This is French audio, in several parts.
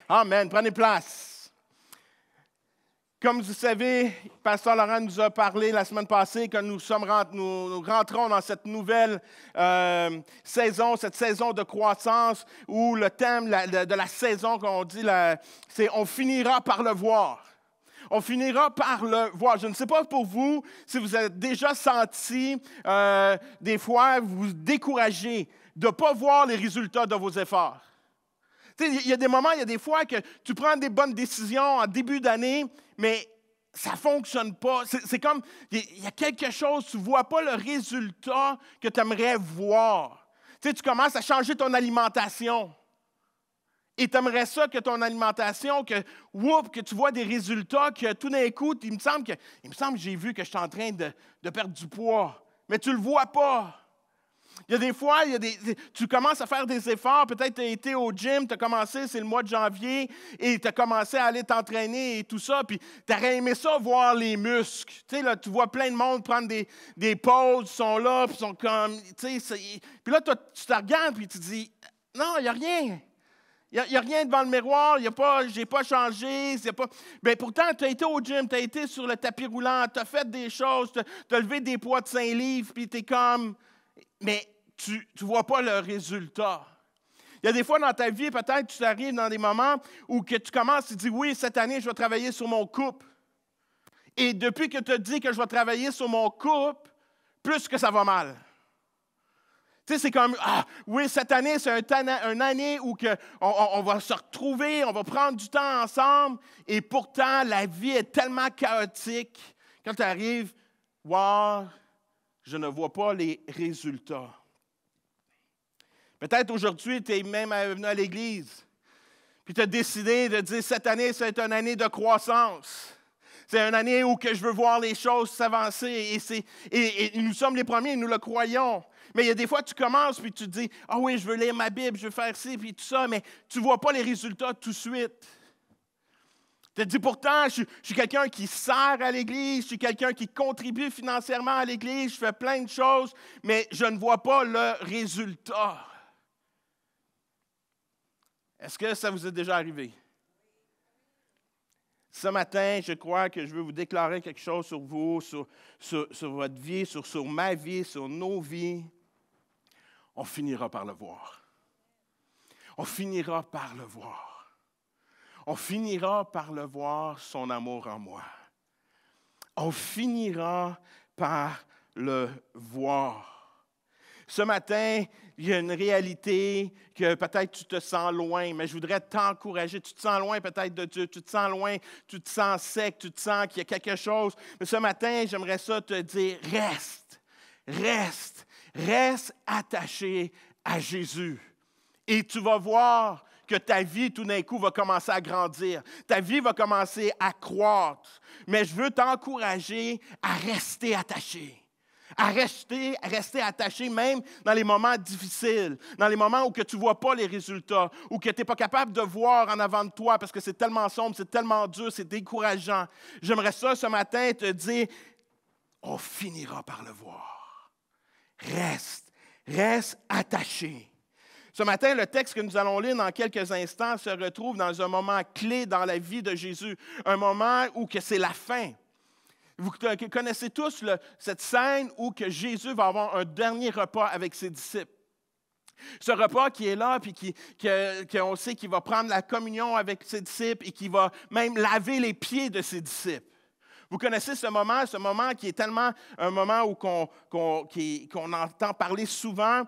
Amen. Prenez place. Comme vous savez, Pasteur Laurent nous a parlé la semaine passée que nous rentrons dans cette nouvelle saison, cette saison de croissance où le thème de la saison qu'on dit, c'est « On finira par le voir ». On finira par le voir. Je ne sais pas pour vous si vous avez déjà senti des fois vous décourager de ne pas voir les résultats de vos efforts. Il y a des moments, il y a des fois que tu prends des bonnes décisions en début d'année, mais ça ne fonctionne pas. C'est comme, il y a quelque chose, tu ne vois pas le résultat que tu aimerais voir. Tu commences à changer ton alimentation. Et tu aimerais ça que ton alimentation, que tu vois des résultats, que tout d'un coup, il me semble que j'ai vu que je suis en train de perdre du poids. Mais tu ne le vois pas. Il y a des fois, tu commences à faire des efforts. Peut-être que tu as été au gym, tu as commencé, c'est le mois de janvier, et tu as commencé à aller t'entraîner et tout ça. Puis tu aurais aimé ça, voir les muscles. Tu sais, là, tu vois plein de monde prendre des pauses, ils sont là, puis ils sont comme. Puis là, toi, tu te regardes, puis tu te dis non, il n'y a rien. Il n'y a rien devant le miroir, je n'ai pas changé. Bien, pourtant, tu as été au gym, tu as été sur le tapis roulant, tu as fait des choses, tu as levé des poids de 5 livres, puis tu es comme. Mais tu ne vois pas le résultat. Il y a des fois dans ta vie, peut-être, tu arrives dans des moments où que tu commences, tu dis, oui, cette année, je vais travailler sur mon couple. Et depuis que tu as dit que je vais travailler sur mon couple, plus que ça va mal. Tu sais, c'est comme, oui, cette année, c'est une année où on va se retrouver, on va prendre du temps ensemble, et pourtant, la vie est tellement chaotique. Quand tu arrives, wow, je ne vois pas les résultats. Peut-être aujourd'hui, tu es même venu à l'église, puis tu as décidé de dire, cette année, c'est une année de croissance. C'est une année où que je veux voir les choses s'avancer, et nous sommes les premiers, nous le croyons. Mais il y a des fois, tu commences, puis tu te dis, « Ah oui, je veux lire ma Bible, je veux faire ci, puis tout ça », mais tu ne vois pas les résultats tout de suite. Tu te dis, pourtant, je suis quelqu'un qui sert à l'Église, je suis quelqu'un qui contribue financièrement à l'Église, je fais plein de choses, mais je ne vois pas le résultat. Est-ce que ça vous est déjà arrivé? Ce matin, je crois que je veux vous déclarer quelque chose sur vous, sur votre vie, sur ma vie, sur nos vies. On finira par le voir. On finira par le voir. On finira par le voir, son amour en moi. On finira par le voir. Ce matin, il y a une réalité que peut-être tu te sens loin, mais je voudrais t'encourager. Tu te sens loin peut-être de Dieu, tu te sens loin, tu te sens sec, tu te sens qu'il y a quelque chose. Mais ce matin, j'aimerais ça te dire, reste attaché à Jésus. Et tu vas voir que ta vie, tout d'un coup, va commencer à grandir. Ta vie va commencer à croître. Mais je veux t'encourager à rester attaché. À rester attaché même dans les moments difficiles, dans les moments où que tu ne vois pas les résultats, où que tu n'es pas capable de voir en avant de toi parce que c'est tellement sombre, c'est tellement dur, c'est décourageant. J'aimerais ça ce matin te dire, on finira par le voir. Reste attaché. Ce matin, le texte que nous allons lire dans quelques instants se retrouve dans un moment clé dans la vie de Jésus, un moment où que c'est la fin. Vous connaissez tous cette scène où que Jésus va avoir un dernier repas avec ses disciples. Ce repas qui est là, puis qu'on sait qu'il va prendre la communion avec ses disciples et qu'il va même laver les pieds de ses disciples. Vous connaissez ce moment qui est tellement un moment où qu'on entend parler souvent,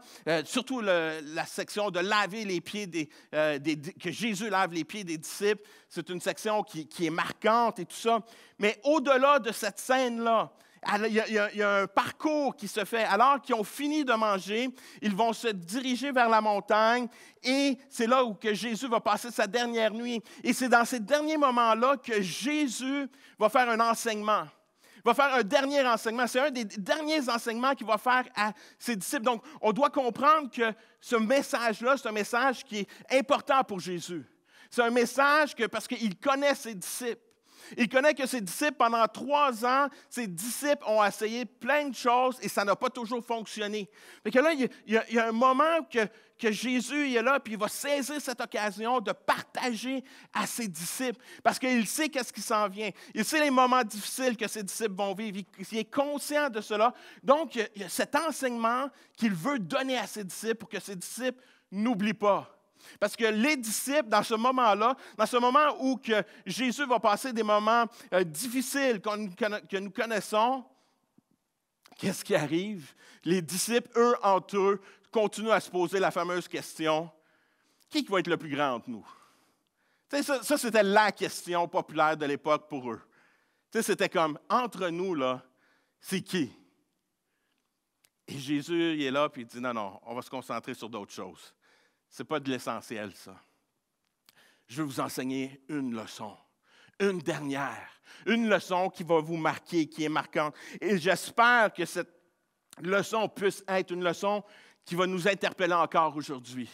surtout la section de laver les pieds, que Jésus lave les pieds des disciples. C'est une section qui est marquante et tout ça. Mais au-delà de cette scène-là, il y a un parcours qui se fait. Alors qu'ils ont fini de manger, ils vont se diriger vers la montagne et c'est là où que Jésus va passer sa dernière nuit. Et c'est dans ces derniers moments-là que Jésus va faire un enseignement. Il va faire un dernier enseignement. C'est un des derniers enseignements qu'il va faire à ses disciples. Donc, on doit comprendre que ce message-là, c'est un message qui est important pour Jésus. C'est un message parce qu'il connaît ses disciples. Il connaît que ses disciples, pendant 3 ans, ses disciples ont essayé plein de choses et ça n'a pas toujours fonctionné. Fait que là, il y a un moment que Jésus est là, puis il va saisir cette occasion de partager à ses disciples, parce qu'il sait qu'est-ce qui s'en vient. Il sait les moments difficiles que ses disciples vont vivre. Il est conscient de cela. Donc, il y a cet enseignement qu'il veut donner à ses disciples pour que ses disciples n'oublient pas. Parce que les disciples, dans ce moment-là, dans ce moment où que Jésus va passer des moments difficiles que nous connaissons, qu'est-ce qui arrive? Les disciples, eux, entre eux, continuent à se poser la fameuse question, qui va être le plus grand entre nous? Ça, c'était la question populaire de l'époque pour eux. C'était comme, entre nous, là, c'est qui? Et Jésus, il est là, puis il dit, non, on va se concentrer sur d'autres choses. Ce n'est pas de l'essentiel, ça. Je vais vous enseigner une leçon, une dernière, une leçon qui va vous marquer, qui est marquante. Et j'espère que cette leçon puisse être une leçon qui va nous interpeller encore aujourd'hui.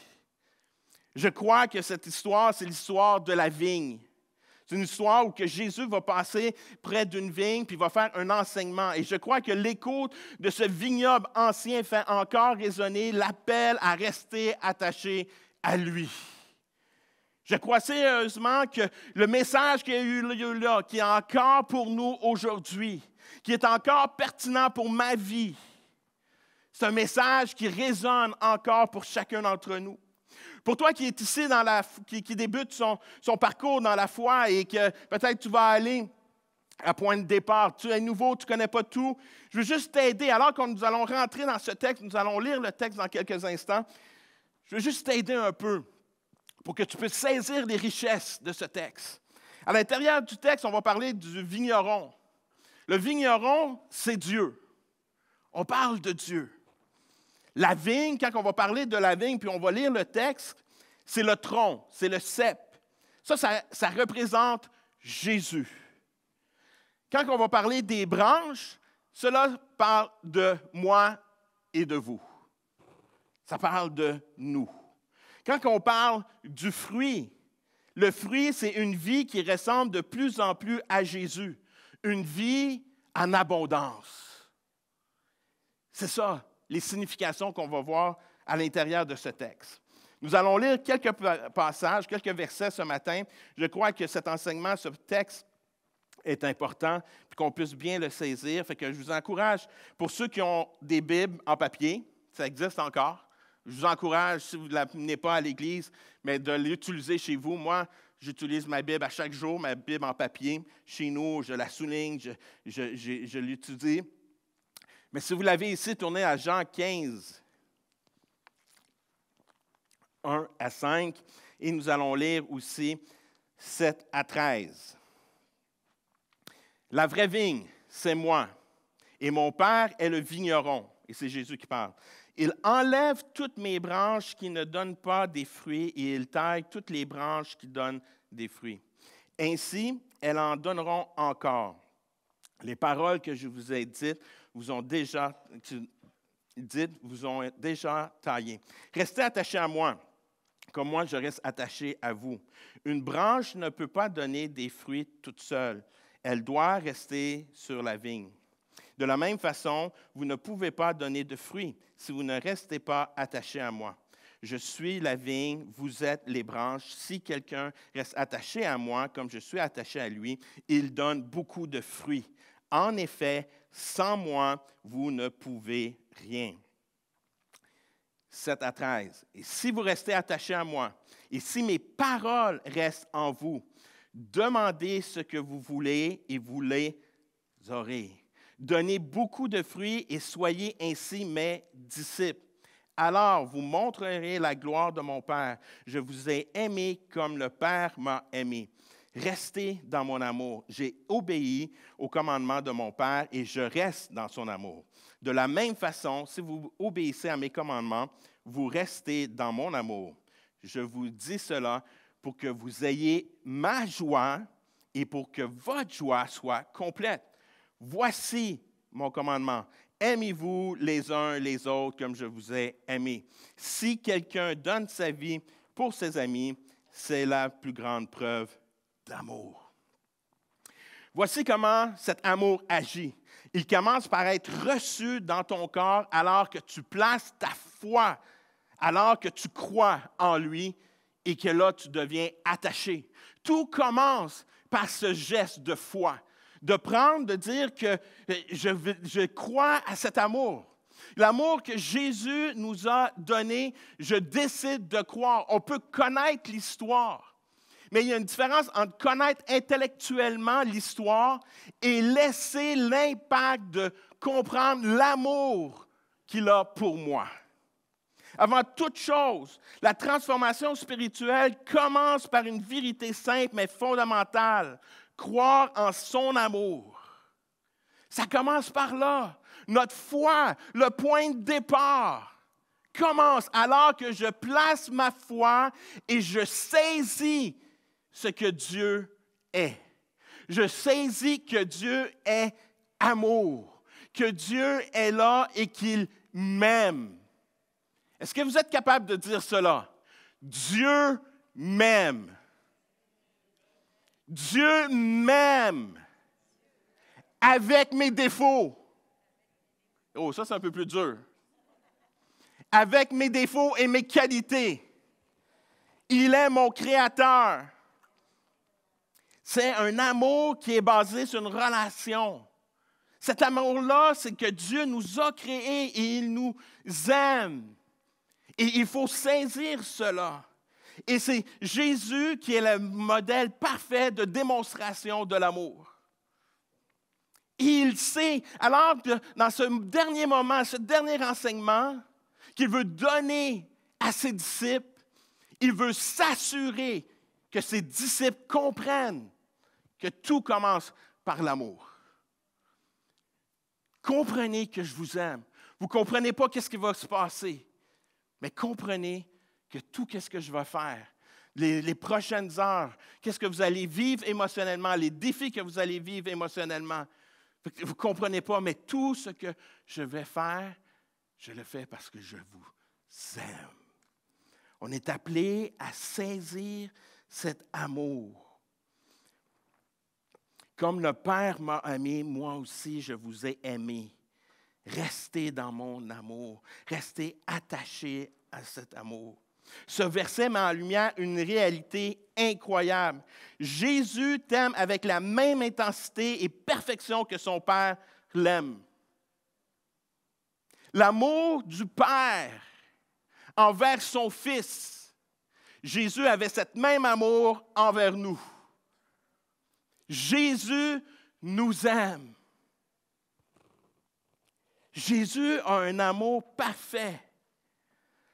Je crois que cette histoire, c'est l'histoire de la vigne. C'est une histoire où que Jésus va passer près d'une vigne puis va faire un enseignement. Et je crois que l'écho de ce vignoble ancien fait encore résonner l'appel à rester attaché à lui. Je crois sérieusement que le message qu'il y a eu là, qui est encore pour nous aujourd'hui, qui est encore pertinent pour ma vie, c'est un message qui résonne encore pour chacun d'entre nous. Pour toi qui est ici, qui débute son parcours dans la foi et que peut-être tu vas aller à point de départ, tu es nouveau, tu ne connais pas tout, je veux juste t'aider. Alors que nous allons rentrer dans ce texte, nous allons lire le texte dans quelques instants, je veux juste t'aider un peu pour que tu puisses saisir les richesses de ce texte. À l'intérieur du texte, on va parler du vigneron. Le vigneron, c'est Dieu. On parle de Dieu. La vigne, quand on va parler de la vigne, puis on va lire le texte, c'est le tronc, c'est le cep. Ça représente Jésus. Quand on va parler des branches, cela parle de moi et de vous. Ça parle de nous. Quand on parle du fruit, le fruit, c'est une vie qui ressemble de plus en plus à Jésus. Une vie en abondance. C'est ça, les significations qu'on va voir à l'intérieur de ce texte. Nous allons lire quelques passages, quelques versets ce matin. Je crois que cet enseignement, ce texte est important, puis qu'on puisse bien le saisir. Fait que je vous encourage, pour ceux qui ont des Bibles en papier, ça existe encore, je vous encourage, si vous ne l'amenez pas à l'Église, mais de l'utiliser chez vous. Moi, j'utilise ma Bible à chaque jour, ma Bible en papier. Chez nous, je la souligne, je l'utilise. Mais si vous l'avez ici, tournez à Jean 15, 1 à 5, et nous allons lire aussi 7 à 13. La vraie vigne, c'est moi, et mon Père est le vigneron, et c'est Jésus qui parle. Il enlève toutes mes branches qui ne donnent pas des fruits, et il taille toutes les branches qui donnent des fruits. Ainsi, elles en donneront encore. Les paroles que je vous ai dites vous ont déjà taillé. Restez attachés à moi, comme moi je reste attaché à vous. Une branche ne peut pas donner des fruits toute seule. Elle doit rester sur la vigne. De la même façon, vous ne pouvez pas donner de fruits si vous ne restez pas attachés à moi. Je suis la vigne, vous êtes les branches. Si quelqu'un reste attaché à moi, comme je suis attaché à lui, il donne beaucoup de fruits. En effet, sans moi, vous ne pouvez rien. 7 à 13. Et si vous restez attachés à moi, et si mes paroles restent en vous, demandez ce que vous voulez et vous les aurez. Donnez beaucoup de fruits et soyez ainsi mes disciples. Alors vous montrerez la gloire de mon Père. Je vous ai aimé comme le Père m'a aimé. Restez dans mon amour. J'ai obéi au commandement de mon Père et je reste dans son amour. De la même façon, si vous obéissez à mes commandements, vous restez dans mon amour. Je vous dis cela pour que vous ayez ma joie et pour que votre joie soit complète. Voici mon commandement. Aimez-vous les uns les autres comme je vous ai aimés. Si quelqu'un donne sa vie pour ses amis, c'est la plus grande preuve d'amour. Voici comment cet amour agit. Il commence par être reçu dans ton corps alors que tu places ta foi alors que tu crois en lui et que là, tu deviens attaché. Tout commence par ce geste de foi, de prendre, de dire que je crois à cet amour. L'amour que Jésus nous a donné, je décide de croire. On peut connaître l'histoire, mais il y a une différence entre connaître intellectuellement l'histoire et laisser l'impact de comprendre l'amour qu'il a pour moi. Avant toute chose, la transformation spirituelle commence par une vérité simple mais fondamentale, croire en son amour. Ça commence par là. Notre foi, le point de départ, commence alors que je place ma foi et je saisis ce que Dieu est. Je saisis que Dieu est amour, que Dieu est là et qu'il m'aime. Est-ce que vous êtes capable de dire cela? Dieu m'aime. Dieu m'aime avec mes défauts. Oh, ça, c'est un peu plus dur. Avec mes défauts et mes qualités. Il est mon créateur. C'est un amour qui est basé sur une relation. Cet amour-là, c'est que Dieu nous a créés et il nous aime. Et il faut saisir cela. Et c'est Jésus qui est le modèle parfait de démonstration de l'amour. Il sait, alors que dans ce dernier moment, ce dernier enseignement qu'il veut donner à ses disciples, il veut s'assurer que ses disciples comprennent que tout commence par l'amour. Comprenez que je vous aime. Vous ne comprenez pas qu'est-ce qui va se passer. Mais comprenez que tout ce que je vais faire, les prochaines heures, qu'est-ce que vous allez vivre émotionnellement, les défis que vous allez vivre émotionnellement, vous ne comprenez pas, mais tout ce que je vais faire, je le fais parce que je vous aime. On est appelé à saisir cet amour. Comme le Père m'a aimé, moi aussi je vous ai aimé. Restez dans mon amour. Restez attachés à cet amour. Ce verset met en lumière une réalité incroyable. Jésus t'aime avec la même intensité et perfection que son Père l'aime. L'amour du Père envers son Fils. Jésus avait cet même amour envers nous. Jésus nous aime. Jésus a un amour parfait.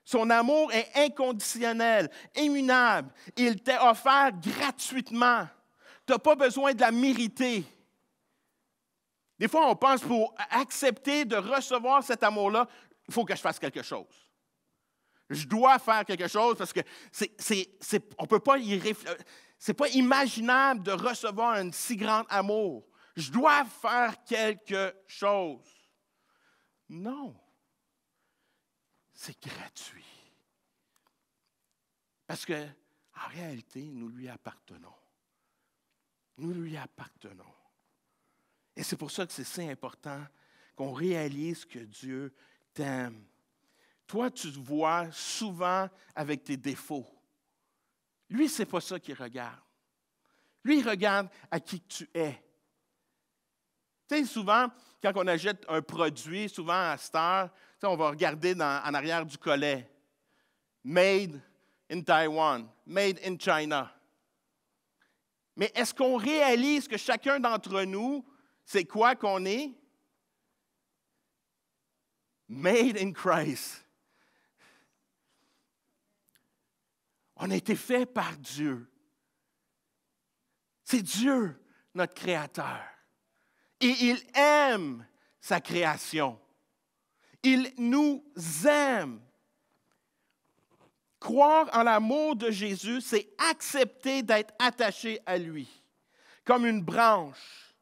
Son amour est inconditionnel, immuable. Il t'est offert gratuitement. Tu n'as pas besoin de la mériter. Des fois, on pense pour accepter de recevoir cet amour-là, il faut que je fasse quelque chose. Je dois faire quelque chose parce que on peut pas y réfléchir. C'est pas imaginable de recevoir un si grand amour. Je dois faire quelque chose. Non. C'est gratuit. Parce que, en réalité, nous lui appartenons. Nous lui appartenons. Et c'est pour ça que c'est si important qu'on réalise que Dieu t'aime. Toi, tu te vois souvent avec tes défauts. Lui, ce n'est pas ça qu'il regarde. Lui, il regarde à qui tu es. Tu sais, souvent, quand on achète un produit, souvent à cette heure, on va regarder en arrière du collet. Made in Taiwan, made in China. Mais est-ce qu'on réalise que chacun d'entre nous, c'est quoi qu'on est? Made in Christ. On a été fait par Dieu. C'est Dieu, notre Créateur. Et il aime sa création. Il nous aime. Croire en l'amour de Jésus, c'est accepter d'être attaché à lui, comme une branche.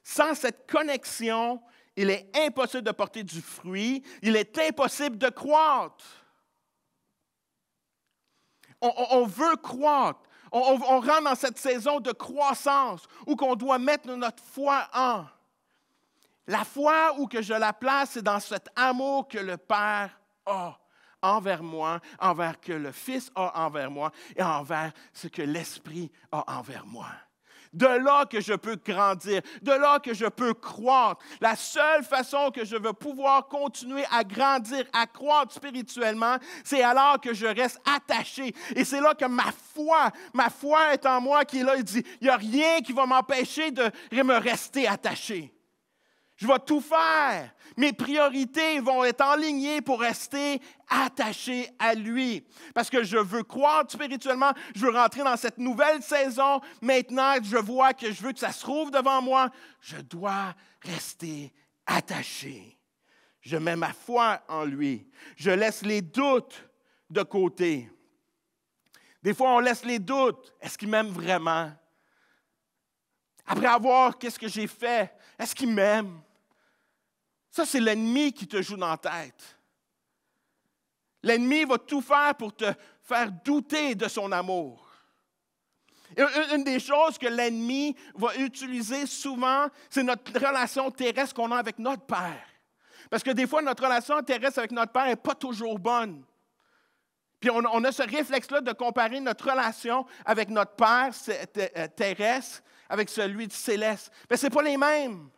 Sans cette connexion, il est impossible de porter du fruit, il est impossible de croître. On veut croître. On rentre dans cette saison de croissance où on doit mettre notre foi en. La foi où que je la place, c'est dans cet amour que le Père a envers moi, envers ce que le Fils a envers moi et envers ce que l'Esprit a envers moi. De là que je peux grandir, de là que je peux croître. La seule façon que je veux pouvoir continuer à grandir, à croître spirituellement, c'est alors que je reste attaché. Et c'est là que ma foi est en moi qui est là, il dit, il n'y a rien qui va m'empêcher de me rester attaché. Je vais tout faire. Mes priorités vont être enlignées pour rester attaché à lui. Parce que je veux croître spirituellement, je veux rentrer dans cette nouvelle saison. Maintenant, je vois que je veux que ça se trouve devant moi. Je dois rester attaché. Je mets ma foi en lui. Je laisse les doutes de côté. Des fois, on laisse les doutes. Est-ce qu'il m'aime vraiment? Après avoir, qu'est-ce que j'ai fait? Est-ce qu'il m'aime? Ça, c'est l'ennemi qui te joue dans la tête. L'ennemi va tout faire pour te faire douter de son amour. Et une des choses que l'ennemi va utiliser souvent, c'est notre relation terrestre qu'on a avec notre Père. Parce que des fois, notre relation terrestre avec notre Père n'est pas toujours bonne. Puis on a ce réflexe-là de comparer notre relation avec notre Père terrestre avec celui du céleste. Mais ce n'est pas les mêmes.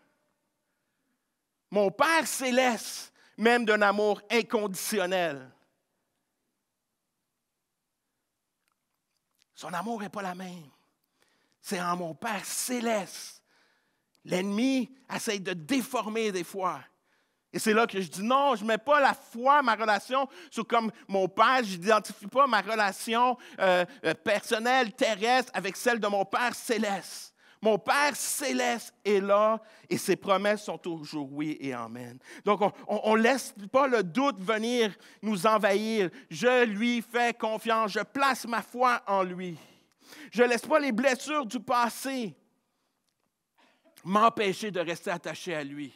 Mon Père céleste m'aime d'un amour inconditionnel. Son amour n'est pas la même. C'est en mon Père céleste. L'ennemi essaie de déformer des fois. Et c'est là que je dis non, je ne mets pas la foi, ma relation, sur comme mon Père. Je n'identifie pas ma relation personnelle, terrestre, avec celle de mon Père céleste. Mon Père céleste est là et ses promesses sont toujours oui et amen. Donc, on ne laisse pas le doute venir nous envahir. Je lui fais confiance. Je place ma foi en lui. Je ne laisse pas les blessures du passé m'empêcher de rester attaché à lui.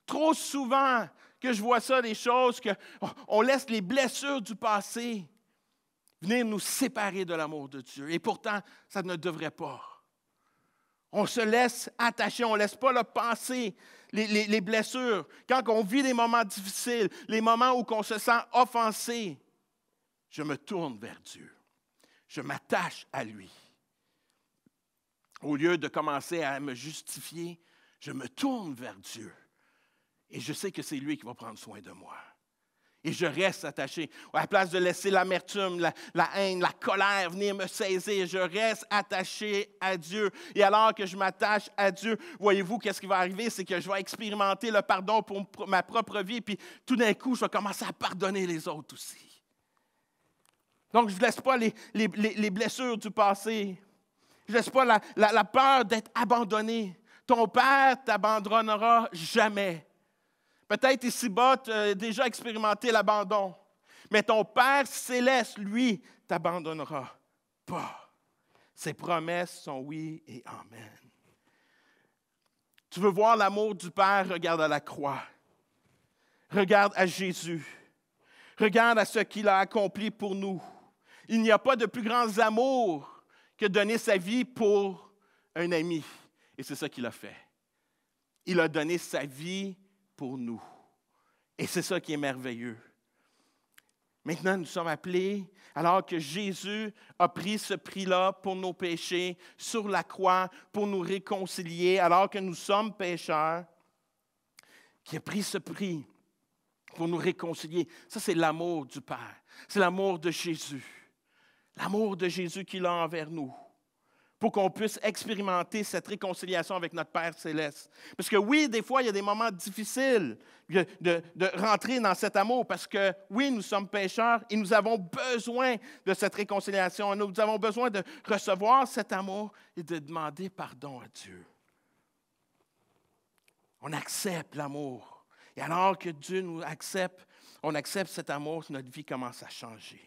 Trop souvent que je vois ça, des choses qu'on laisse les blessures du passé venir nous séparer de l'amour de Dieu. Et pourtant, ça ne devrait pas. On se laisse attacher, on ne laisse pas le passé, les blessures. Quand on vit des moments difficiles, les moments où on se sent offensé, je me tourne vers Dieu. Je m'attache à lui. Au lieu de commencer à me justifier, je me tourne vers Dieu. Et je sais que c'est lui qui va prendre soin de moi. Et je reste attaché. À la place de laisser l'amertume, la haine, la colère venir me saisir, je reste attaché à Dieu. Et alors que je m'attache à Dieu, voyez-vous, qu'est-ce qui va arriver? C'est que je vais expérimenter le pardon pour ma propre vie. Puis tout d'un coup, je vais commencer à pardonner les autres aussi. Donc, je ne laisse pas les blessures du passé. Je ne laisse pas la peur d'être abandonné. Ton Père ne t'abandonnera jamais. Peut-être ici-bas, tu as déjà expérimenté l'abandon. Mais ton Père céleste, lui, ne t'abandonnera pas. Ses promesses sont oui et amen. Tu veux voir l'amour du Père? Regarde à la croix. Regarde à Jésus. Regarde à ce qu'il a accompli pour nous. Il n'y a pas de plus grand amour que donner sa vie pour un ami. Et c'est ça qu'il a fait. Il a donné sa vie pour nous. Et c'est ça qui est merveilleux. Maintenant, nous sommes appelés, alors que Jésus a pris ce prix-là pour nos péchés sur la croix, pour nous réconcilier, alors que nous sommes pécheurs, qui a pris ce prix pour nous réconcilier. Ça, c'est l'amour du Père. C'est l'amour de Jésus. L'amour de Jésus qu'il a envers nous. Pour qu'on puisse expérimenter cette réconciliation avec notre Père céleste. Parce que oui, des fois, il y a des moments difficiles de rentrer dans cet amour, parce que oui, nous sommes pécheurs et nous avons besoin de cette réconciliation. Nous avons besoin de recevoir cet amour et de demander pardon à Dieu. On accepte l'amour. Et alors que Dieu nous accepte, on accepte cet amour, notre vie commence à changer.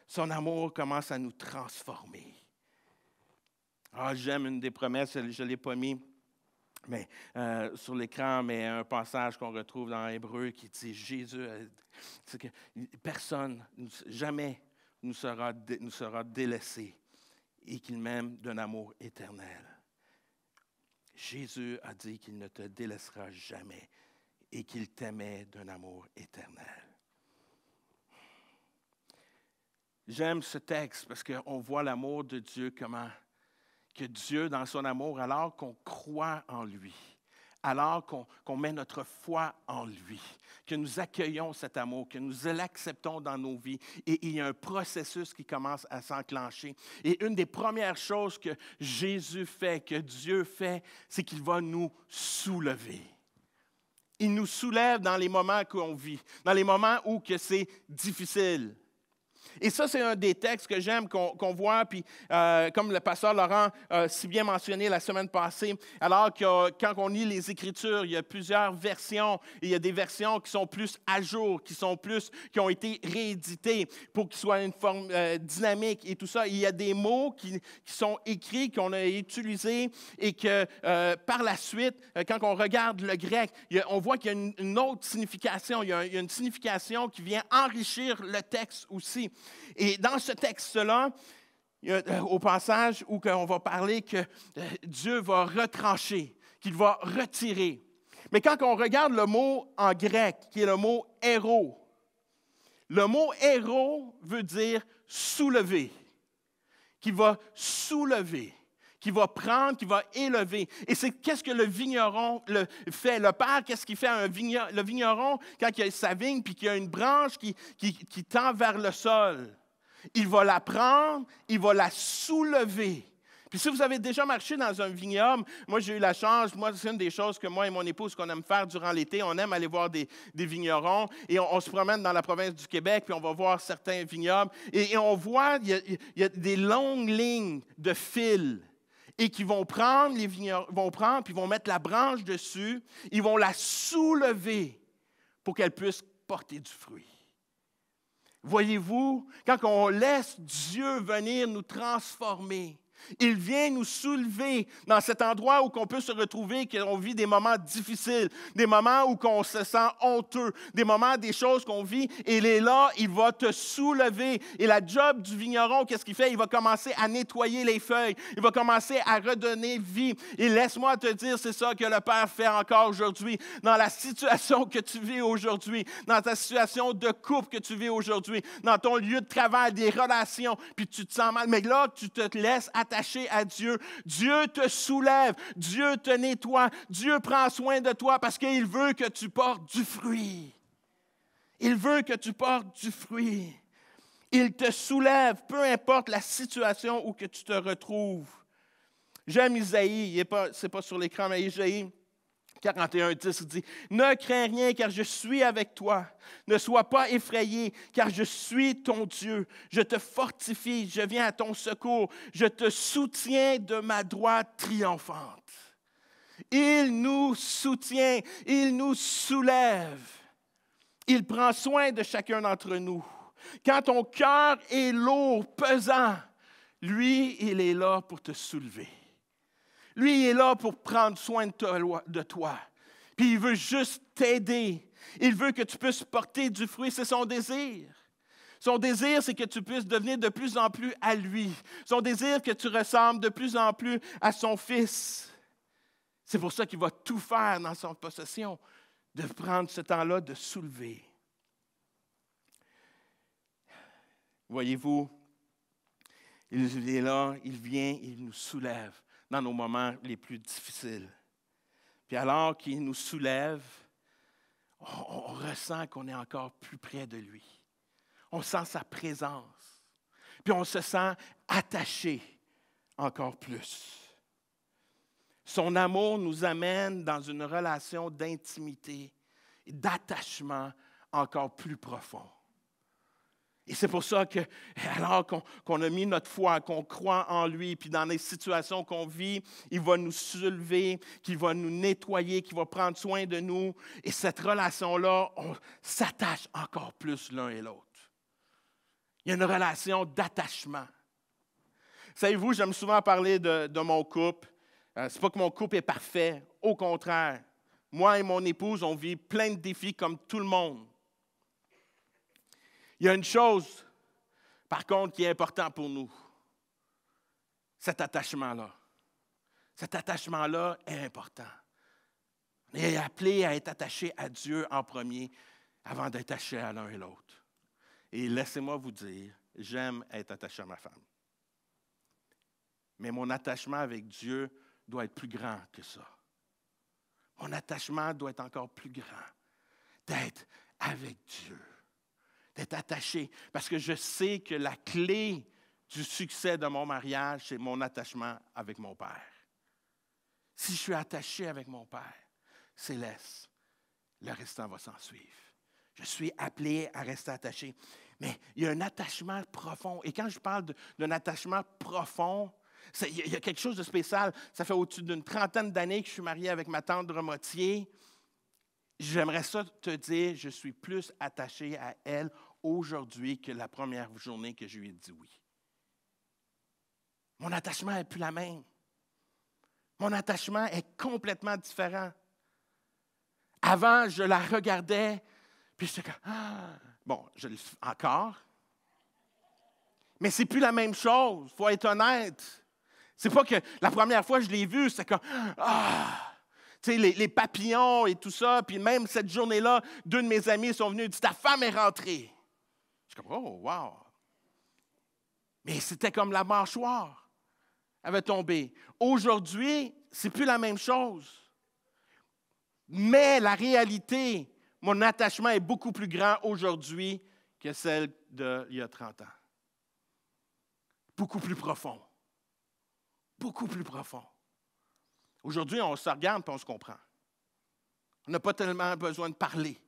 Son amour commence à nous transformer. Ah, j'aime une des promesses, je ne l'ai pas mis sur l'écran, mais un passage qu'on retrouve dans Hébreu qui dit Jésus, c'est que personne, jamais nous sera délaissé et qu'il m'aime d'un amour éternel. Jésus a dit qu'il ne te délaissera jamais et qu'il t'aimait d'un amour éternel. J'aime ce texte parce qu'on voit l'amour de Dieu, comment que Dieu, dans son amour, alors qu'on croit en lui, alors qu'on met notre foi en lui, que nous accueillons cet amour, que nous l'acceptons dans nos vies, et il y a un processus qui commence à s'enclencher. Et une des premières choses que Jésus fait, que Dieu fait, c'est qu'il va nous soulever. Il nous soulève dans les moments qu'on vit, dans les moments où que c'est difficile. Et ça, c'est un des textes que j'aime qu'on voit, puis comme le pasteur Laurent a si bien mentionné la semaine passée, alors que quand on lit les Écritures, il y a plusieurs versions, et il y a des versions qui sont plus à jour, qui ont été rééditées pour qu'ils soient une forme dynamique et tout ça. Il y a des mots qui sont écrits, qu'on a utilisés, et que par la suite, quand on regarde le grec, on voit qu'il y a une autre signification, il y a une signification qui vient enrichir le texte aussi. Et dans ce texte-là, au passage où on va parler que Dieu va retrancher, qu'il va retirer. Mais quand on regarde le mot en grec, qui est le mot « héros », le mot « héros » veut dire « soulever », qui va soulever, qui va prendre, qui va élever. Et c'est qu'est-ce que le vigneron fait? Le père, qu'est-ce qu'il fait à le vigneron quand il a sa vigne puis qu'il y a une branche qui tend vers le sol? Il va la prendre, il va la soulever. Puis si vous avez déjà marché dans un vignoble, moi j'ai eu la chance, c'est une des choses que moi et mon épouse qu'on aime faire durant l'été, on aime aller voir des vignerons et on se promène dans la province du Québec puis on va voir certains vignobles et on voit, il y a des longues lignes de fils et qui vont prendre, les vignerons vont prendre puis vont mettre la branche dessus, ils vont la soulever pour qu'elle puisse porter du fruit. Voyez-vous, quand on laisse Dieu venir nous transformer, il vient nous soulever dans cet endroit où on peut se retrouver, qu'on vit des moments difficiles, des moments où on se sent honteux, des moments, des choses qu'on vit, et il est là, il va te soulever. Et la job du vigneron, qu'est-ce qu'il fait? Il va commencer à nettoyer les feuilles, il va commencer à redonner vie. Et laisse-moi te dire, c'est ça que le Père fait encore aujourd'hui, dans la situation que tu vis aujourd'hui, dans ta situation de couple que tu vis aujourd'hui, dans ton lieu de travail, des relations, puis tu te sens mal, mais là, tu te laisses attaché à Dieu. Dieu te soulève, Dieu te nettoie, Dieu prend soin de toi parce qu'il veut que tu portes du fruit. Il veut que tu portes du fruit. Il te soulève, peu importe la situation où que tu te retrouves. J'aime Isaïe, ce n'est pas sur l'écran, mais Isaïe 41:10, il dit « Ne crains rien, car je suis avec toi. Ne sois pas effrayé, car je suis ton Dieu. Je te fortifie, je viens à ton secours. Je te soutiens de ma droite triomphante. » Il nous soutient, il nous soulève. Il prend soin de chacun d'entre nous. Quand ton cœur est lourd, pesant, lui, il est là pour te soulever. Lui, il est là pour prendre soin de toi. Puis il veut juste t'aider. Il veut que tu puisses porter du fruit. C'est son désir. Son désir, c'est que tu puisses devenir de plus en plus à lui. Son désir, que tu ressembles de plus en plus à son Fils. C'est pour ça qu'il va tout faire dans son possession, de prendre ce temps-là, de soulever. Voyez-vous, il est là, il vient, il nous soulève dans nos moments les plus difficiles. Puis alors qu'il nous soulève, on ressent qu'on est encore plus près de lui. On sent sa présence. Puis on se sent attaché encore plus. Son amour nous amène dans une relation d'intimité et d'attachement encore plus profond. Et c'est pour ça que, alors qu'on a mis notre foi, qu'on croit en lui, puis dans les situations qu'on vit, il va nous soulever, qu'il va nous nettoyer, qu'il va prendre soin de nous. Et cette relation-là, on s'attache encore plus l'un et l'autre. Il y a une relation d'attachement. Savez-vous, j'aime souvent parler de mon couple. C'est pas que mon couple est parfait. Au contraire, moi et mon épouse, on vit plein de défis comme tout le monde. Il y a une chose, par contre, qui est importante pour nous. Cet attachement-là. Cet attachement-là est important. On est appelé à être attaché à Dieu en premier avant d'être attaché à l'un et l'autre. Et laissez-moi vous dire, j'aime être attaché à ma femme. Mais mon attachement avec Dieu doit être plus grand que ça. Mon attachement doit être encore plus grand. D'être avec Dieu. D'être attaché. Parce que je sais que la clé du succès de mon mariage, c'est mon attachement avec mon Père. Si je suis attaché avec mon Père céleste, le restant va s'en suivre. Je suis appelé à rester attaché. Mais il y a un attachement profond. Et quand je parle d'un attachement profond, il y a quelque chose de spécial. Ça fait au-dessus d'une 30aine d'années que je suis marié avec ma tante Dromottier. J'aimerais ça te dire, je suis plus attaché à elle aujourd'hui que la première journée que je lui ai dit oui. Mon attachement n'est plus la même. Mon attachement est complètement différent. Avant, je la regardais, puis j'étais comme, bon, je le fais encore. Mais c'est plus la même chose, il faut être honnête. C'est pas que la première fois que je l'ai vue, c'était comme, tu sais, les papillons et tout ça. Puis même cette journée-là, 2 de mes amis sont venus et disent, ta femme est rentrée. Je suis comme, oh, wow. Mais c'était comme la mâchoire avait tombé. Aujourd'hui, c'est plus la même chose. Mais la réalité, mon attachement est beaucoup plus grand aujourd'hui que celle d'il y a 30 ans. Beaucoup plus profond. Beaucoup plus profond. Aujourd'hui, on se regarde et on se comprend. On n'a pas tellement besoin de parler.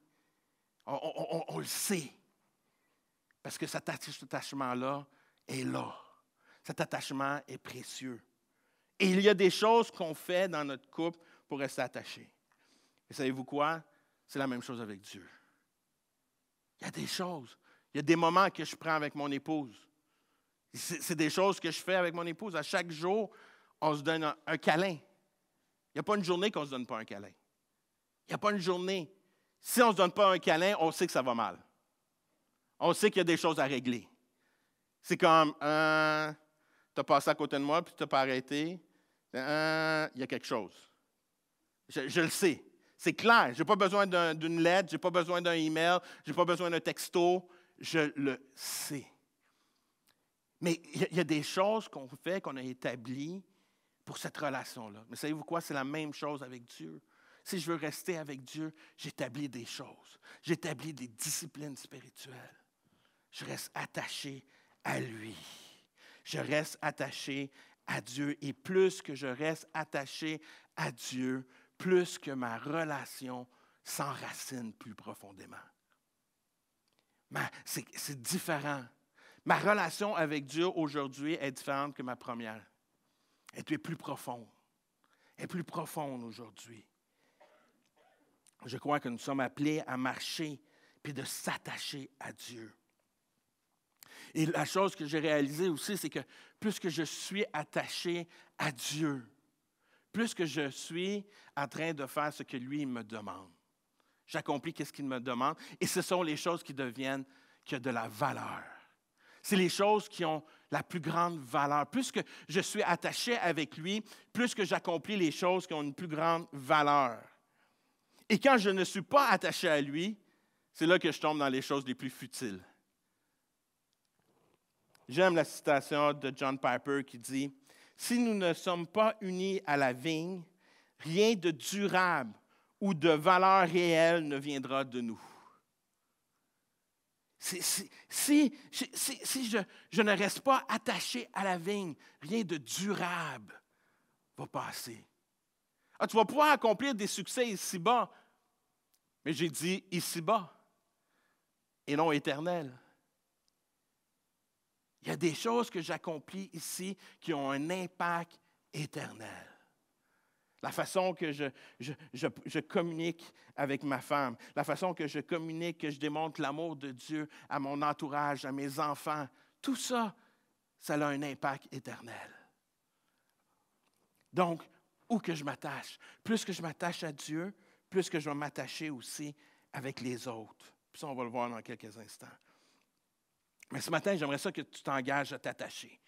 On le sait. Parce que cet attachement-là est là. Cet attachement est précieux. Et il y a des choses qu'on fait dans notre couple pour rester attachés. Et savez-vous quoi? C'est la même chose avec Dieu. Il y a des choses. Il y a des moments que je prends avec mon épouse. C'est des choses que je fais avec mon épouse. À chaque jour, on se donne un câlin. Il n'y a pas une journée qu'on ne se donne pas un câlin. Il n'y a pas une journée. Si on ne se donne pas un câlin, on sait que ça va mal. On sait qu'il y a des choses à régler. C'est comme, tu as passé à côté de moi puis tu n'as pas arrêté. Il y a quelque chose. Je le sais. C'est clair. Je n'ai pas besoin d'une lettre, je n'ai pas besoin d'un email, je n'ai pas besoin d'un texto. Je le sais. Mais il y a des choses qu'on fait, qu'on a établies pour cette relation-là. Mais savez-vous quoi? C'est la même chose avec Dieu. Si je veux rester avec Dieu, j'établis des choses. J'établis des disciplines spirituelles. Je reste attaché à lui. Je reste attaché à Dieu. Et plus que je reste attaché à Dieu, plus que ma relation s'enracine plus profondément. C'est différent. Ma relation avec Dieu aujourd'hui est différente que ma première. Elle est plus profonde. Elle est plus profonde aujourd'hui. Je crois que nous sommes appelés à marcher puis de s'attacher à Dieu. Et la chose que j'ai réalisée aussi, c'est que plus que je suis attaché à Dieu, plus que je suis en train de faire ce que lui me demande. J'accomplis ce qu'il me demande et ce sont les choses qui ont de la valeur. C'est les choses qui ont la plus grande valeur. Plus que je suis attaché avec lui, plus que j'accomplis les choses qui ont une plus grande valeur. Et quand je ne suis pas attaché à lui, c'est là que je tombe dans les choses les plus futiles. J'aime la citation de John Piper qui dit « Si nous ne sommes pas unis à la vigne, rien de durable ou de valeur réelle ne viendra de nous. » Si je ne reste pas attaché à la vigne, rien de durable va passer. Tu vas pouvoir accomplir des succès ici-bas, mais j'ai dit ici-bas et non éternel. Il y a des choses que j'accomplis ici qui ont un impact éternel. La façon que je communique avec ma femme, la façon que je communique, que je démontre l'amour de Dieu à mon entourage, à mes enfants, tout ça, ça a un impact éternel. Donc, où que je m'attache, plus que je m'attache à Dieu, plus que je vais m'attacher aussi avec les autres. Puis ça, on va le voir dans quelques instants. Mais ce matin, j'aimerais ça que tu t'engages à t'attacher,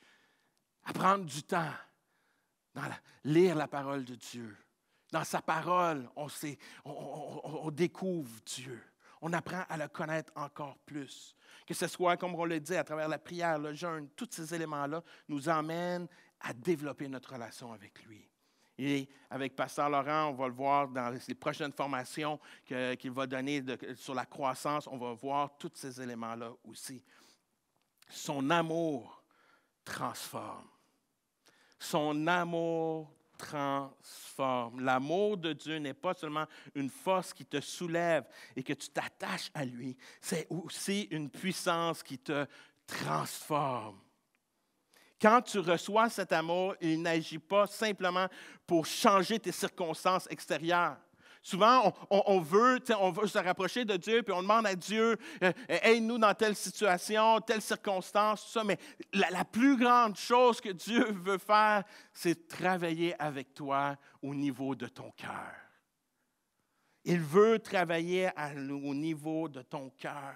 à prendre du temps. Lire la parole de Dieu. Dans sa parole, on découvre Dieu. On apprend à le connaître encore plus. Que ce soit, comme on le dit, à travers la prière, le jeûne, tous ces éléments-là nous emmènent à développer notre relation avec lui. Et avec Pasteur Laurent, on va le voir dans les prochaines formations qu'il va donner sur la croissance, on va voir tous ces éléments-là aussi. Son amour transforme. Son amour transforme. L'amour de Dieu n'est pas seulement une force qui te soulève et que tu t'attaches à lui, c'est aussi une puissance qui te transforme. Quand tu reçois cet amour, il n'agit pas simplement pour changer tes circonstances extérieures. Souvent, on veut se rapprocher de Dieu, puis on demande à Dieu, aide-nous dans telle situation, telle circonstance, tout ça. Mais la plus grande chose que Dieu veut faire, c'est travailler avec toi au niveau de ton cœur. Il veut travailler au niveau de ton cœur.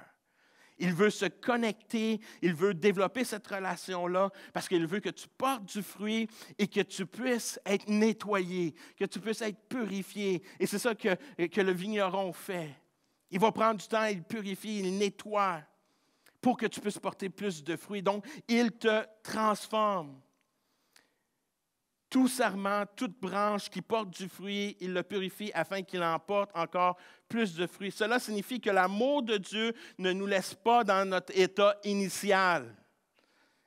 Il veut se connecter, il veut développer cette relation-là parce qu'il veut que tu portes du fruit et que tu puisses être nettoyé, que tu puisses être purifié. Et c'est ça que le vigneron fait. Il va prendre du temps, il purifie, il nettoie pour que tu puisses porter plus de fruits. Donc, il te transforme. Tout sarment, toute branche qui porte du fruit, il le purifie afin qu'il en porte encore plus de fruits. Cela signifie que l'amour de Dieu ne nous laisse pas dans notre état initial.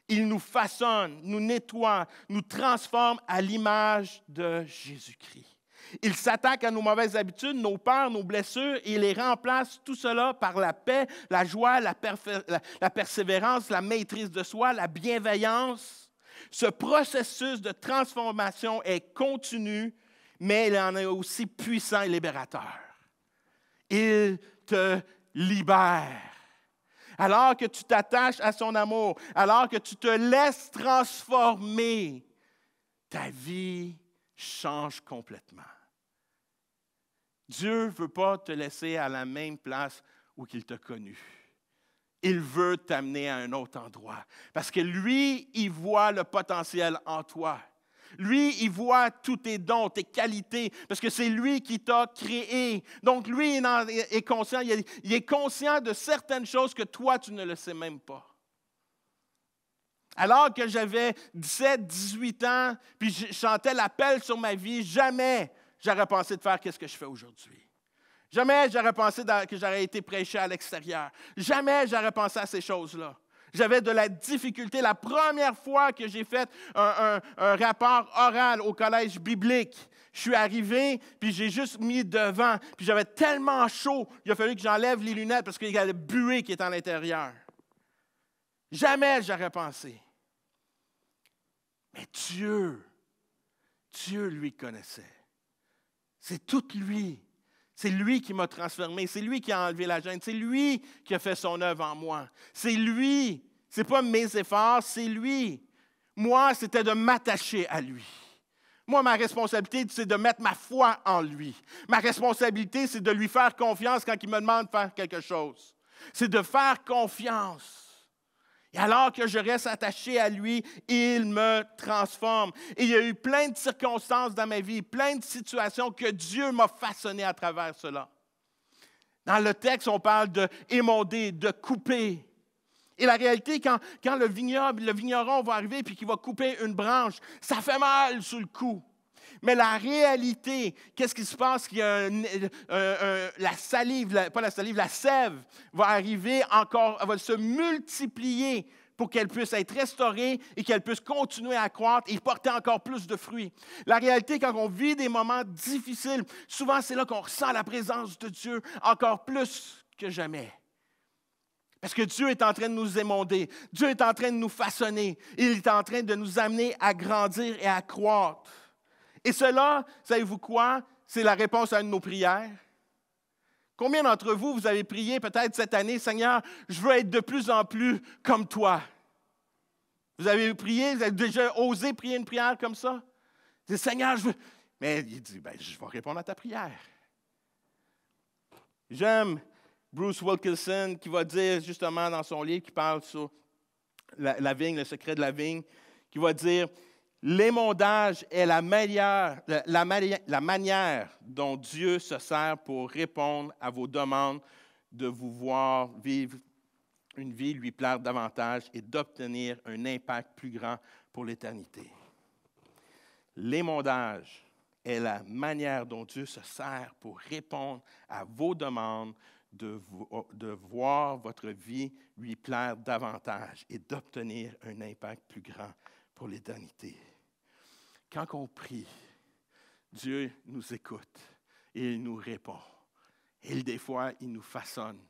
Il nous façonne, nous nettoie, nous transforme à l'image de Jésus-Christ. Il s'attaque à nos mauvaises habitudes, nos peurs, nos blessures, et il les remplace tout cela par la paix, la joie, la persévérance, la maîtrise de soi, la bienveillance. Ce processus de transformation est continu, mais il en est aussi puissant et libérateur. Il te libère. Alors que tu t'attaches à son amour, alors que tu te laisses transformer, ta vie change complètement. Dieu ne veut pas te laisser à la même place où il t'a connu. Il veut t'amener à un autre endroit. Parce que lui, il voit le potentiel en toi. Lui, il voit tous tes dons, tes qualités, parce que c'est lui qui t'a créé. Donc, lui, il est conscient, il est conscient de certaines choses que toi, tu ne le sais même pas. Alors que j'avais 17, 18 ans, puis je chantais l'appel sur ma vie, jamais j'aurais pensé de faire ce que je fais aujourd'hui. Jamais j'aurais pensé que j'aurais été prêché à l'extérieur. Jamais j'aurais pensé à ces choses-là. J'avais de la difficulté. La première fois que j'ai fait un rapport oral au collège biblique, je suis arrivé, puis j'ai juste mis devant, puis j'avais tellement chaud, il a fallu que j'enlève les lunettes parce qu'il y a le buée qui est à l'intérieur. Jamais j'aurais pensé. Mais Dieu, lui connaissait. C'est tout lui. C'est lui qui m'a transformé, c'est lui qui a enlevé la gêne, c'est lui qui a fait son œuvre en moi. C'est lui, ce n'est pas mes efforts, c'est lui. Moi, c'était de m'attacher à lui. Moi, ma responsabilité, c'est de mettre ma foi en lui. Ma responsabilité, c'est de lui faire confiance quand il me demande de faire quelque chose. C'est de faire confiance. Et alors que je reste attaché à lui, il me transforme. Et il y a eu plein de circonstances dans ma vie, plein de situations que Dieu m'a façonné à travers cela. Dans le texte, on parle de émonder, de couper. Et la réalité, quand le vigneron va arriver et qu'il va couper une branche, ça fait mal sur le coup. Mais la réalité, qu'est-ce qui se passe? Qu'il y a la sève va arriver encore, elle va se multiplier pour qu'elle puisse être restaurée et qu'elle puisse continuer à croître et porter encore plus de fruits. La réalité, quand on vit des moments difficiles, souvent c'est là qu'on ressent la présence de Dieu encore plus que jamais. Parce que Dieu est en train de nous émonder, Dieu est en train de nous façonner, il est en train de nous amener à grandir et à croître. Et cela, savez-vous quoi? C'est la réponse à une de nos prières. Combien d'entre vous, vous avez prié peut-être cette année, Seigneur, je veux être de plus en plus comme toi? Vous avez prié, vous avez déjà osé prier une prière comme ça? Vous dites, Seigneur, je veux... Mais il dit, je vais répondre à ta prière. J'aime Bruce Wilkinson qui va dire justement dans son livre, qui parle sur la vigne, le secret de la vigne, qui va dire, l'émondage est la manière dont Dieu se sert pour répondre à vos demandes de vous voir vivre une vie lui plaire davantage et d'obtenir un impact plus grand pour l'éternité. L'émondage est la manière dont Dieu se sert pour répondre à vos demandes de voir votre vie lui plaire davantage et d'obtenir un impact plus grand pour l'éternité. Quand on prie, Dieu nous écoute et il nous répond. Et des fois, il nous façonne.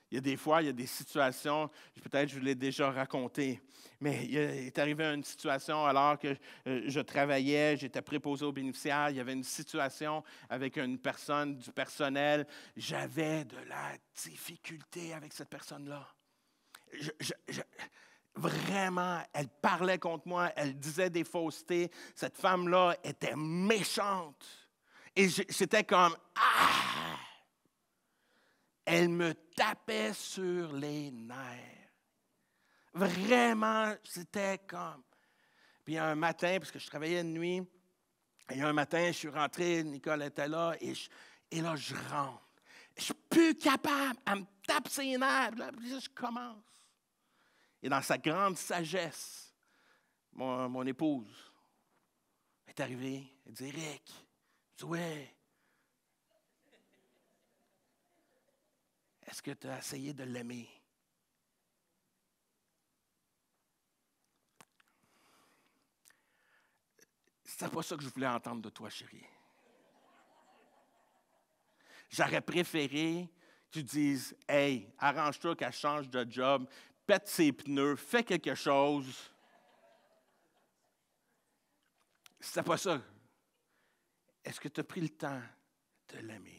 Il y a des fois, il y a des situations, peut-être je vous l'ai déjà raconté, mais il est arrivé une situation alors que je travaillais, j'étais préposé aux bénéficiaires, il y avait une situation avec une personne du personnel. J'avais de la difficulté avec cette personne-là. Vraiment, elle parlait contre moi, elle disait des faussetés. Cette femme-là était méchante. Et j'étais comme, ah! Elle me tapait sur les nerfs. Vraiment, c'était comme... Puis un matin, parce que je travaillais de nuit, et un matin, je suis rentré, Nicole était là, et là, je rentre. Je suis plus capable, elle me tape ses nerfs, là, puis là, je commence. Et dans sa grande sagesse, mon épouse est arrivée, elle dit, Éric, je dis, ouais. Est-ce que tu as essayé de l'aimer? C'est pas ça que je voulais entendre de toi, chérie. J'aurais préféré que tu dises, hey, arrange-toi qu'elle change de job, pète ses pneus, fais quelque chose. C'est pas ça. Est-ce que tu as pris le temps de l'aimer?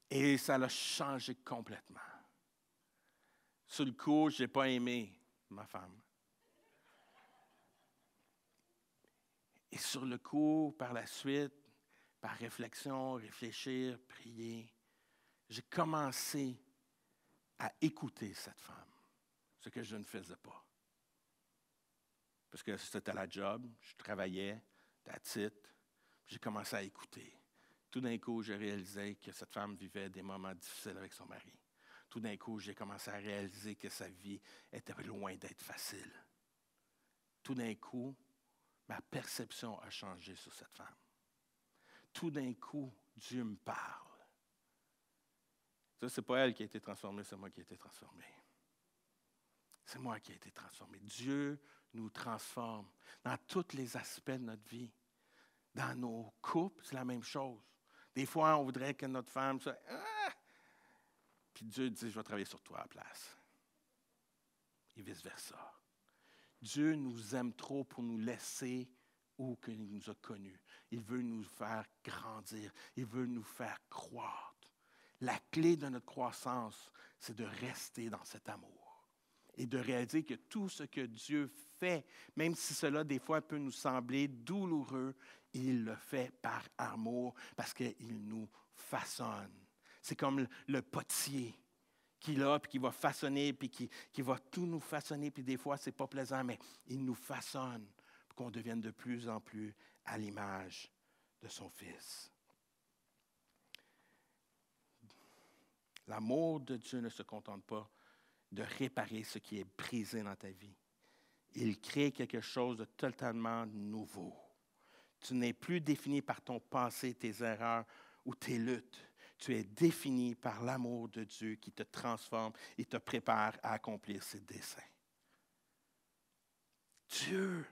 Et ça l'a changé complètement. Sur le coup, je n'ai pas aimé ma femme. Et sur le coup, par la suite, par réflexion, réfléchir, prier, j'ai commencé à écouter cette femme, ce que je ne faisais pas. Parce que c'était la job, je travaillais, that's it. J'ai commencé à écouter. Tout d'un coup, j'ai réalisé que cette femme vivait des moments difficiles avec son mari. Tout d'un coup, j'ai commencé à réaliser que sa vie était loin d'être facile. Tout d'un coup, ma perception a changé sur cette femme. Tout d'un coup, Dieu me parle. Ça, ce n'est pas elle qui a été transformée, c'est moi qui ai été transformé. C'est moi qui ai été transformé. Dieu nous transforme dans tous les aspects de notre vie. Dans nos couples, c'est la même chose. Des fois, on voudrait que notre femme soit... Ah! Puis Dieu dit, je vais travailler sur toi à la place. Et vice-versa. Dieu nous aime trop pour nous laisser où qu'il nous a connus. Il veut nous faire grandir. Il veut nous faire croître. La clé de notre croissance, c'est de rester dans cet amour. Et de réaliser que tout ce que Dieu fait, même si cela des fois peut nous sembler douloureux, il le fait par amour parce qu'il nous façonne. C'est comme le potier qui est là, puis qui va façonner, puis qui va tout nous façonner, puis des fois, ce n'est pas plaisant, mais il nous façonne pour qu'on devienne de plus en plus à l'image de son Fils. L'amour de Dieu ne se contente pas de réparer ce qui est brisé dans ta vie. Il crée quelque chose de totalement nouveau. Tu n'es plus défini par ton passé, tes erreurs ou tes luttes. Tu es défini par l'amour de Dieu qui te transforme et te prépare à accomplir ses desseins. Dieu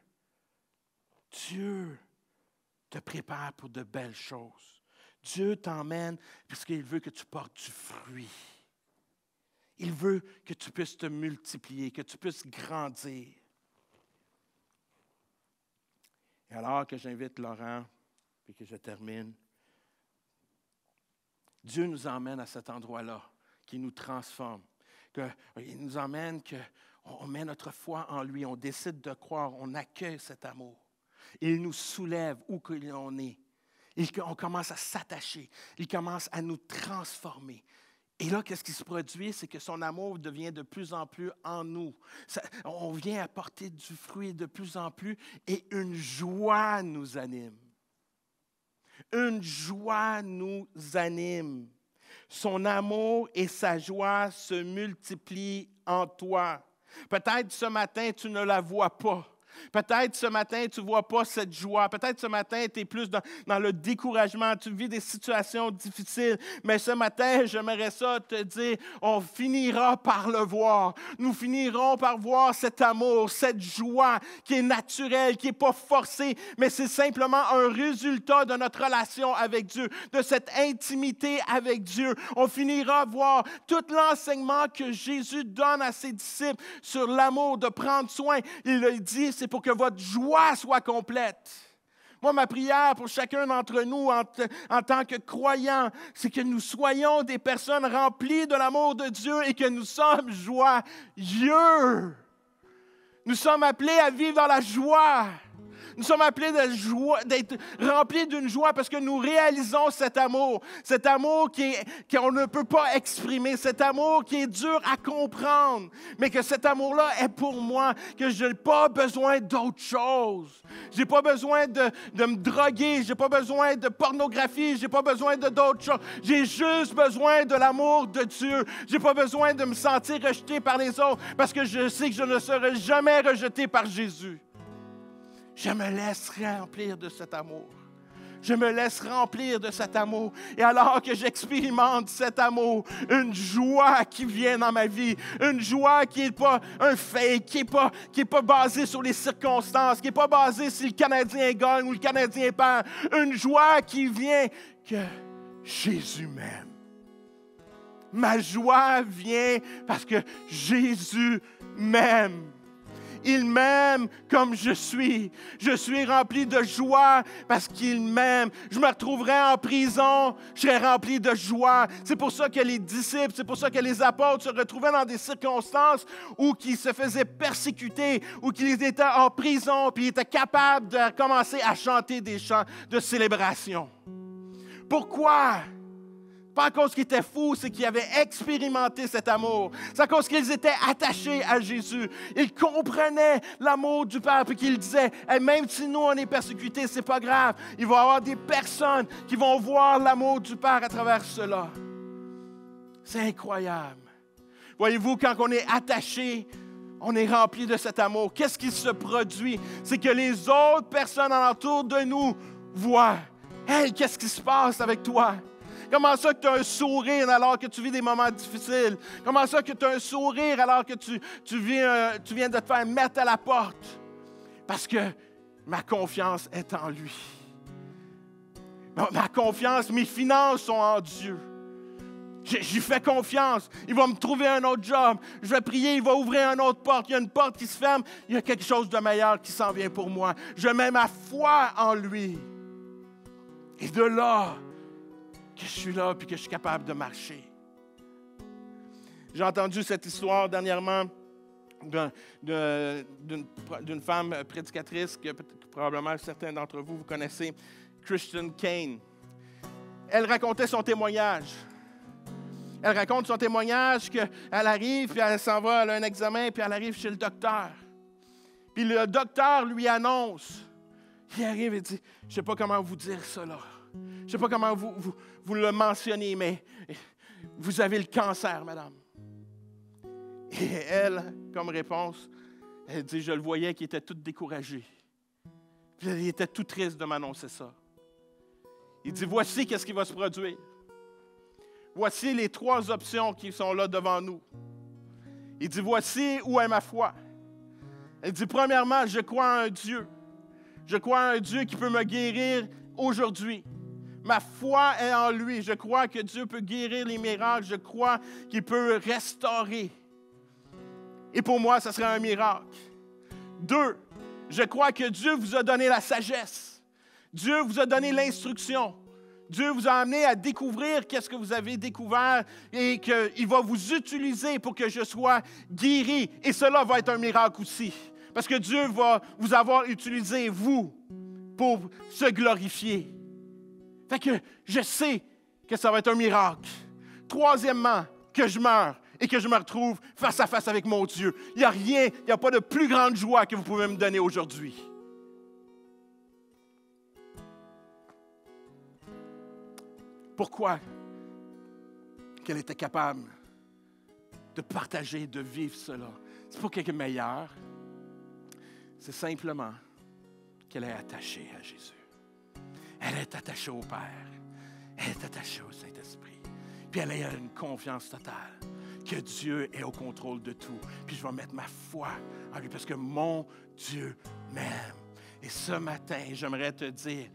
te prépare pour de belles choses. Dieu t'emmène parce qu'il veut que tu portes du fruit. Il veut que tu puisses te multiplier, que tu puisses grandir. Et alors que j'invite Laurent, puis que je termine, Dieu nous emmène à cet endroit-là, qui nous transforme. Il nous emmène qu'on met notre foi en lui, on décide de croire, on accueille cet amour. Il nous soulève où que l'on est. On commence à s'attacher. Il commence à nous transformer. Et là, qu'est-ce qui se produit? C'est que son amour devient de plus en plus en nous. On vient apporter du fruit de plus en plus et une joie nous anime. Une joie nous anime. Son amour et sa joie se multiplient en toi. Peut-être ce matin, tu ne la vois pas. Peut-être ce matin, tu ne vois pas cette joie. Peut-être ce matin, tu es plus dans le découragement. Tu vis des situations difficiles. Mais ce matin, j'aimerais ça te dire, on finira par le voir. Nous finirons par voir cet amour, cette joie qui est naturelle, qui n'est pas forcée, mais c'est simplement un résultat de notre relation avec Dieu, de cette intimité avec Dieu. On finira par voir tout l'enseignement que Jésus donne à ses disciples sur l'amour, de prendre soin. Il le dit, c'est pour que votre joie soit complète. Moi, ma prière pour chacun d'entre nous en tant que croyants, c'est que nous soyons des personnes remplies de l'amour de Dieu et que nous sommes joyeux. Nous sommes appelés à vivre dans la joie. Nous sommes appelés d'être remplis d'une joie parce que nous réalisons cet amour qu'on ne peut pas exprimer, cet amour qui est dur à comprendre, mais que cet amour-là est pour moi, que je n'ai pas besoin d'autre chose. Je n'ai pas besoin de me droguer, je n'ai pas besoin de pornographie, je n'ai pas besoin d'autre chose. J'ai juste besoin de l'amour de Dieu. Je n'ai pas besoin de me sentir rejeté par les autres parce que je sais que je ne serai jamais rejeté par Jésus. Je me laisse remplir de cet amour. Je me laisse remplir de cet amour. Et alors que j'expérimente cet amour, une joie qui vient dans ma vie, une joie qui n'est pas un fake, qui n'est pas basée sur les circonstances, qui n'est pas basée si le Canadien gagne ou le Canadien perd. Une joie qui vient que Jésus m'aime. Ma joie vient parce que Jésus m'aime. Il m'aime comme je suis. Je suis rempli de joie parce qu'il m'aime. Je me retrouverai en prison, je serai rempli de joie. C'est pour ça que les disciples, c'est pour ça que les apôtres se retrouvaient dans des circonstances où ils se faisaient persécuter, où ils étaient en prison, puis ils étaient capables de commencer à chanter des chants de célébration. Pourquoi? Pas à cause qu'ils étaient fous, c'est qu'ils avaient expérimenté cet amour. C'est à cause qu'ils étaient attachés à Jésus. Ils comprenaient l'amour du Père, puis qu'ils disaient, hey, même si nous, on est persécutés, c'est pas grave. Il va y avoir des personnes qui vont voir l'amour du Père à travers cela. C'est incroyable. Voyez-vous, quand on est attaché, on est rempli de cet amour. Qu'est-ce qui se produit? C'est que les autres personnes alentour de nous voient, hey, qu'est-ce qui se passe avec toi? Comment ça que tu as un sourire alors que tu vis des moments difficiles? Comment ça que tu as un sourire alors que tu viens de te faire mettre à la porte? Parce que ma confiance est en lui. Ma confiance, mes finances sont en Dieu. J'y fais confiance. Il va me trouver un autre job. Je vais prier, il va ouvrir une autre porte. Il y a une porte qui se ferme. Il y a quelque chose de meilleur qui s'en vient pour moi. Je mets ma foi en lui. Et de là, que je suis là et que je suis capable de marcher. J'ai entendu cette histoire dernièrement d'une femme prédicatrice que probablement certains d'entre vous connaissez, Christian Kane. Elle racontait son témoignage. Elle raconte son témoignage qu'elle arrive, puis elle s'en va, elle a un examen, puis elle arrive chez le docteur. Puis le docteur lui annonce, il arrive et dit, je ne sais pas comment vous dire ça là. Je ne sais pas comment vous le mentionnez, mais vous avez le cancer, madame. Et elle, comme réponse, elle dit, je le voyais qu'il était tout découragé. Puis il était tout triste de m'annoncer ça. Il dit, voici qu'est-ce qui va se produire. Voici les 3 options qui sont là devant nous. Il dit, voici où est ma foi. Elle dit, premièrement, je crois en un Dieu. Je crois en un Dieu qui peut me guérir aujourd'hui. Ma foi est en lui. Je crois que Dieu peut guérir les miracles. Je crois qu'il peut restaurer. Et pour moi, ce serait un miracle. 2, je crois que Dieu vous a donné la sagesse. Dieu vous a donné l'instruction. Dieu vous a amené à découvrir qu'est-ce que vous avez découvert et qu'il va vous utiliser pour que je sois guéri. Et cela va être un miracle aussi. Parce que Dieu va vous avoir utilisé, vous, pour se glorifier. Fait que je sais que ça va être un miracle. 3, que je meure et que je me retrouve face à face avec mon Dieu. Il n'y a pas de plus grande joie que vous pouvez me donner aujourd'hui. Pourquoi? qu'elle était capable de partager, de vivre cela. C'est pas quelque meilleur. C'est simplement qu'elle est attachée à Jésus. Elle est attachée au Père. Elle est attachée au Saint-Esprit. Puis elle a une confiance totale que Dieu est au contrôle de tout. Puis je vais mettre ma foi en lui parce que mon Dieu m'aime. Et ce matin, j'aimerais te dire,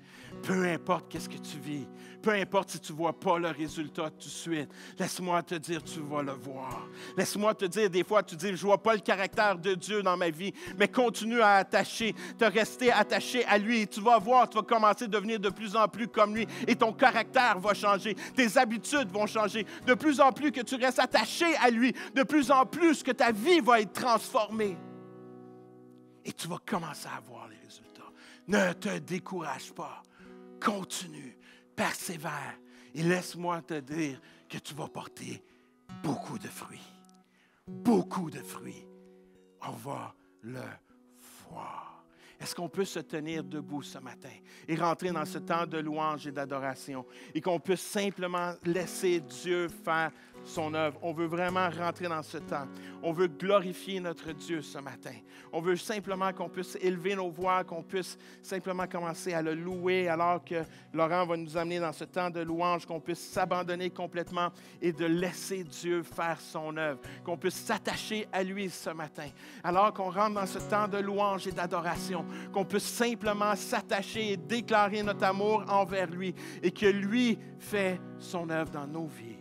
peu importe qu'est-ce que tu vis, peu importe si tu ne vois pas le résultat tout de suite, laisse-moi te dire, tu vas le voir. Laisse-moi te dire, des fois, tu dis, je ne vois pas le caractère de Dieu dans ma vie, mais continue à te rester attaché à lui. Et tu vas voir, tu vas commencer à devenir de plus en plus comme lui. Et ton caractère va changer, tes habitudes vont changer. De plus en plus que tu restes attaché à lui, de plus en plus que ta vie va être transformée. Et tu vas commencer à voir les résultats. Ne te décourage pas. Continue, persévère. Et laisse-moi te dire que tu vas porter beaucoup de fruits. Beaucoup de fruits. On va le voir. Est-ce qu'on peut se tenir debout ce matin et rentrer dans ce temps de louange et d'adoration et qu'on puisse simplement laisser Dieu faire son œuvre? On veut vraiment rentrer dans ce temps. On veut glorifier notre Dieu ce matin. On veut simplement qu'on puisse élever nos voix, qu'on puisse simplement commencer à le louer alors que Laurent va nous amener dans ce temps de louange, qu'on puisse s'abandonner complètement et de laisser Dieu faire son œuvre, qu'on puisse s'attacher à lui ce matin. Alors qu'on rentre dans ce temps de louange et d'adoration, qu'on puisse simplement s'attacher et déclarer notre amour envers lui et que lui fait son œuvre dans nos vies.